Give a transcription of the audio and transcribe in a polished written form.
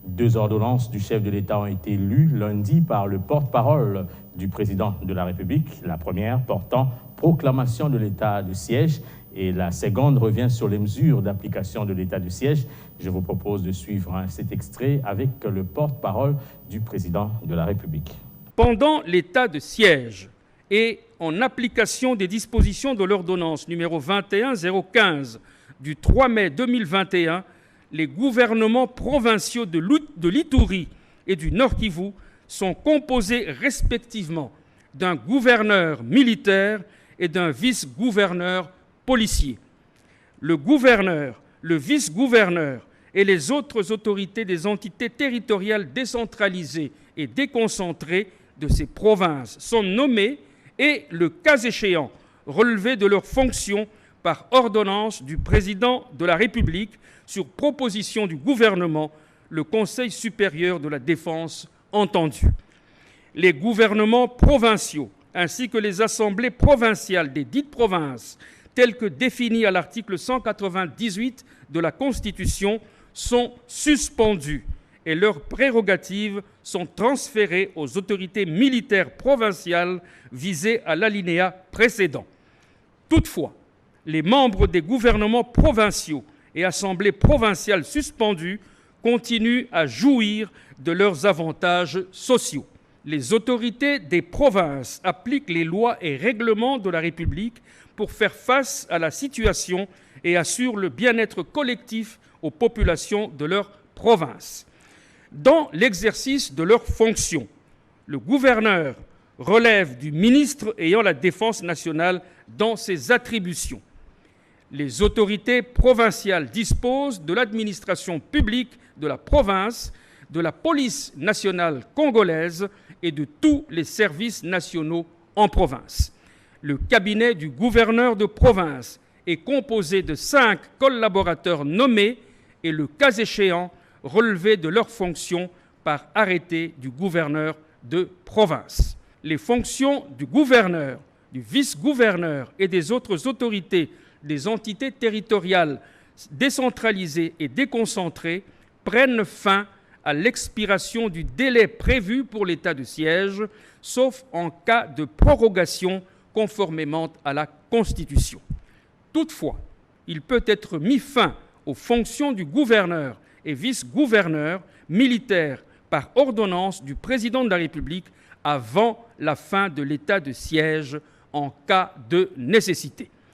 2 ordonnances du chef de l'État ont été lues lundi par le porte-parole du président de la République. La première portant proclamation de l'état de siège et la seconde revient sur les mesures d'application de l'état de siège. Je vous propose de suivre cet extrait avec le porte-parole du président de la République. Pendant l'état de siège et en application des dispositions de l'ordonnance numéro 21-015 du 3 mai 2021, les gouvernements provinciaux de l'Ituri et du Nord-Kivu sont composés respectivement d'un gouverneur militaire et d'un vice-gouverneur policier. Le gouverneur, le vice-gouverneur et les autres autorités des entités territoriales décentralisées et déconcentrées de ces provinces sont nommés et, le cas échéant, relevés de leurs fonctions par ordonnance du président de la République sur proposition du gouvernement, le Conseil supérieur de la défense entendu. Les gouvernements provinciaux ainsi que les assemblées provinciales des dites provinces, telles que définies à l'article 198 de la Constitution, sont suspendues et leurs prérogatives sont transférées aux autorités militaires provinciales visées à l'alinéa précédent. Toutefois, les membres des gouvernements provinciaux et assemblées provinciales suspendues continuent à jouir de leurs avantages sociaux. Les autorités des provinces appliquent les lois et règlements de la République pour faire face à la situation et assurent le bien-être collectif aux populations de leur province. Dans l'exercice de leurs fonctions, le gouverneur relève du ministre ayant la défense nationale dans ses attributions. Les autorités provinciales disposent de l'administration publique de la province, de la police nationale congolaise et de tous les services nationaux en province. Le cabinet du gouverneur de province est composé de 5 collaborateurs nommés et, le cas échéant, relevés de leurs fonctions par arrêté du gouverneur de province. Les fonctions du gouverneur, du vice-gouverneur et des autres autorités des entités territoriales décentralisées et déconcentrées prennent fin à l'expiration du délai prévu pour l'état de siège, sauf en cas de prorogation conformément à la Constitution. Toutefois, il peut être mis fin aux fonctions du gouverneur et vice-gouverneur militaire par ordonnance du président de la République avant la fin de l'état de siège en cas de nécessité.